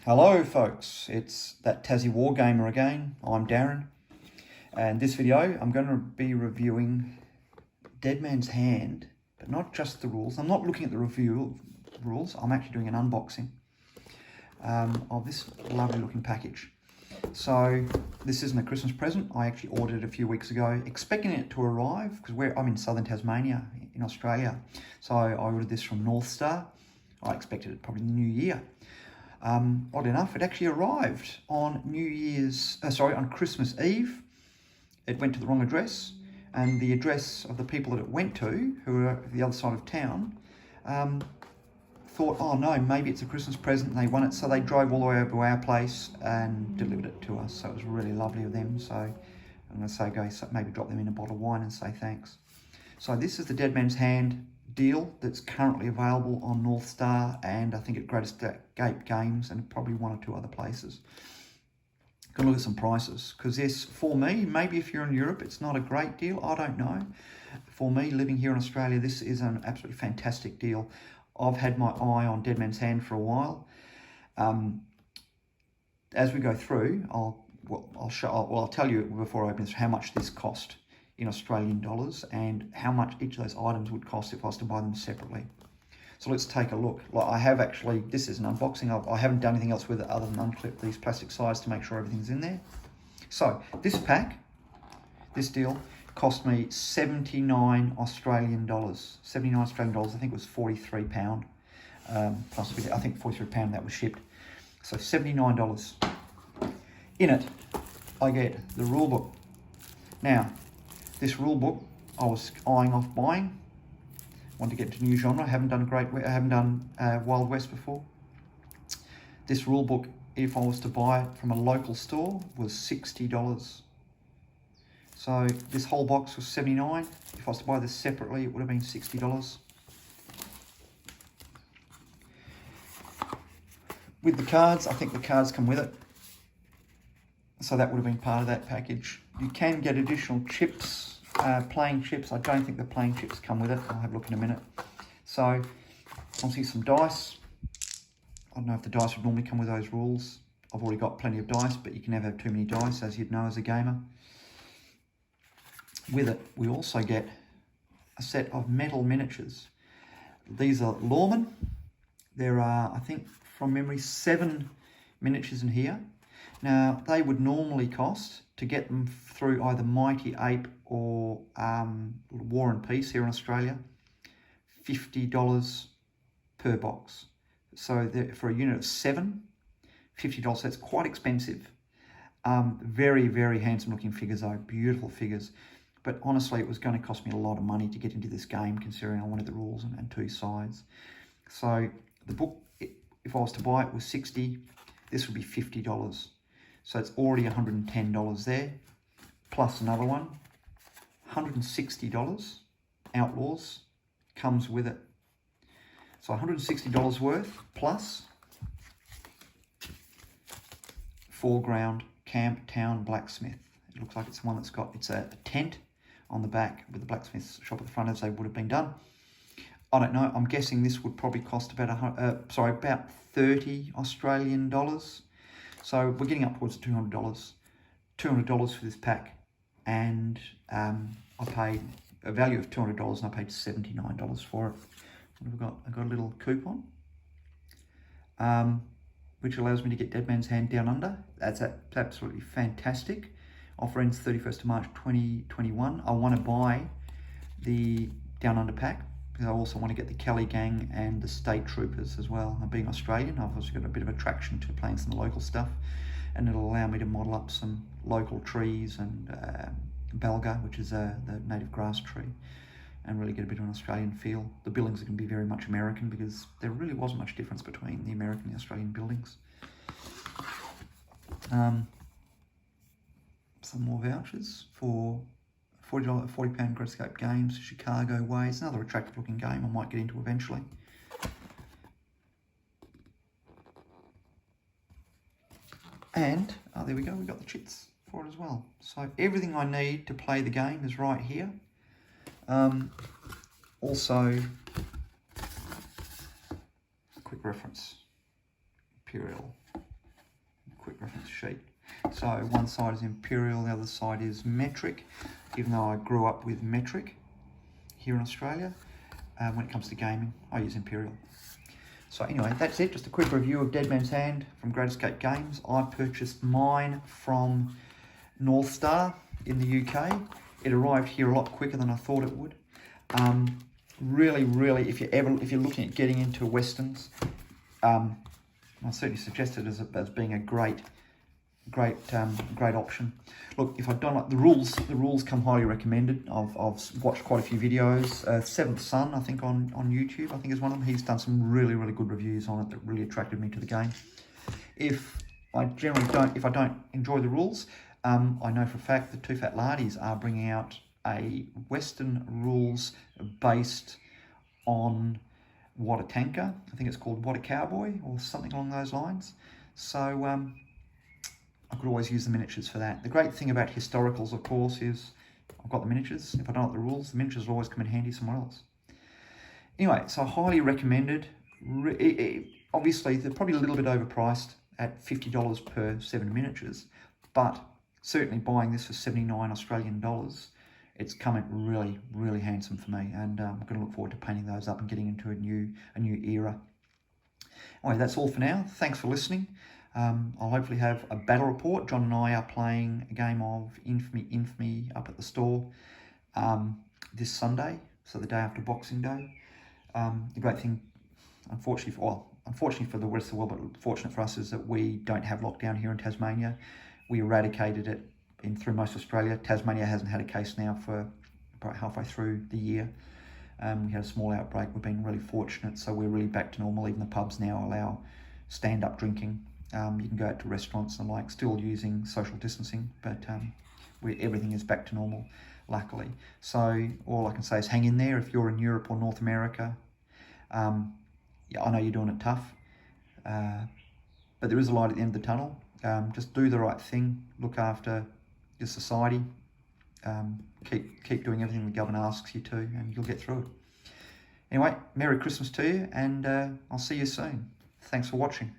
Hello folks, it's that Tassie Wargamer again. I'm Darren, and this video I'm going to be reviewing Dead Man's Hand, but not just the rules. I'm not looking at the review rules, I'm actually doing an unboxing of this lovely looking package. So this isn't a Christmas present. I actually ordered it a few weeks ago, expecting it to arrive because I'm in southern Tasmania in Australia. So I ordered this from North Star. I expected it probably in the new year. Odd enough, it actually arrived on on Christmas Eve. It went to the wrong address, and the address of the people that it went to, who were the other side of town, thought, oh no, maybe it's a Christmas present and they won it, so they drove all the way over to our place and delivered it to us. So it was really lovely of them. So I'm going to say, maybe drop them in a bottle of wine and say thanks. So this is the Dead Man's Hand deal that's currently available on North Star, and I think at Great Escape Games and probably one or two other places. Gonna look at some prices, because this, for me, maybe if you're in Europe it's not a great deal, I don't know. For me, living here in Australia, this is an absolutely fantastic deal. I've had my eye on Dead Man's Hand for a while. As we go through, I'll tell you before I open this how much this cost in Australian dollars and how much each of those items would cost if I was to buy them separately. So let's take a look. I have actually, this is an unboxing. I haven't done anything else with it other than unclip these plastic sides to make sure everything's in there. So this pack, this deal, cost me 79 Australian dollars. 79 Australian dollars, I think it was £43. Plus a bit, I think £43 that was shipped. So $79. In it, I get the rule book. Now, this rule book I was eyeing off buying. Want to get into a new genre. I haven't done Wild West before. This rule book, if I was to buy it from a local store, was $60. So this whole box was $79. If I was to buy this separately, it would have been $60. With the cards, I think the cards come with it. So that would have been part of that package. You can get additional chips, playing chips. I don't think the playing chips come with it. I'll have a look in a minute. So, obviously some dice. I don't know if the dice would normally come with those rules. I've already got plenty of dice, but you can never have too many dice, as you'd know as a gamer. With it, we also get a set of metal miniatures. These are Lawmen. There are, I think, from memory, 7 miniatures in here. Now, they would normally cost, to get them through either Mighty Ape or War and Peace here in Australia, $50 per box. So for a unit of 7, $50, so that's quite expensive. Very, very handsome looking figures though, beautiful figures. But honestly, it was going to cost me a lot of money to get into this game, considering I wanted the rules and 2 sides. So the book, if I was to buy it, was $60. This would be $50. So it's already $110 there, plus another one, $160. Outlaws comes with it. So $160 worth, plus foreground Camp Town Blacksmith. It looks like it's one that's got, it's a tent on the back with the blacksmith shop at the front, as they would have been done. I don't know, I'm guessing this would probably cost about 30 Australian dollars. So we're getting up towards $200. $200 for this pack, and I paid a value of $200 and I paid $79 for it. What have I got? I got a little coupon, which allows me to get Dead Man's Hand Down Under. That's absolutely fantastic. Offer ends 31st of March 2021. I want to buy the Down Under pack, because I also want to get the Kelly Gang and the State Troopers as well. And being Australian, I've also got a bit of attraction to playing some local stuff, and it'll allow me to model up some local trees and Belga, which is the native grass tree, and really get a bit of an Australian feel. The buildings are going to be very much American, because there really wasn't much difference between the American and the Australian buildings. Some more vouchers for £40 Great Escape Games, Chicago Way. It's another attractive looking game I might get into eventually. And, there we go, we got the chits for it as well. So everything I need to play the game is right here. Also, a quick reference. Imperial reference sheet. So one side is imperial, the other side is metric, even though I grew up with metric here in Australia. When it comes to gaming, I use imperial. So anyway, that's it. Just a quick review of Dead Man's Hand from Great Escape Games. I purchased mine from North Star in the UK. It arrived here a lot quicker than I thought it would. Really, if you're looking at getting into Westerns, I certainly suggest it as being a great option. Look, if I don't like the rules come highly recommended. I've watched quite a few videos. Seventh Son, I think on YouTube, I think is one of them. He's done some really good reviews on it that really attracted me to the game. If I don't enjoy the rules, I know for a fact that Two Fat Lardies are bringing out a Western rules based on What a Tanker. I think it's called What a Cowboy or something along those lines. So I could always use the miniatures for that. The great thing about historicals, of course, is I've got the miniatures. If I don't like the rules, the miniatures will always come in handy somewhere else. Anyway, so highly recommended. Obviously, they're probably a little bit overpriced at $50 per 7 miniatures, but certainly buying this for 79 Australian dollars, it's come in really handsome for me, and I'm going to look forward to painting those up and getting into a new era. Anyway, that's all for now. Thanks for listening. I'll hopefully have a battle report. John and I are playing a game of Infamy up at the store this Sunday, so the day after Boxing Day. The great thing, unfortunately for the rest of the world, but fortunate for us, is that we don't have lockdown here in Tasmania. We eradicated it through most of Australia. Tasmania hasn't had a case now for about halfway through the year. We had a small outbreak. We've been really fortunate, so we're really back to normal. Even the pubs now allow stand-up drinking. You can go out to restaurants and like, still using social distancing, but everything is back to normal, luckily. So all I can say is hang in there if you're in Europe or North America. Yeah, I know you're doing it tough, but there is a light at the end of the tunnel. Just do the right thing, look after your society, keep doing everything the government asks you to, and you'll get through it. Anyway, Merry Christmas to you, and I'll see you soon. Thanks for watching.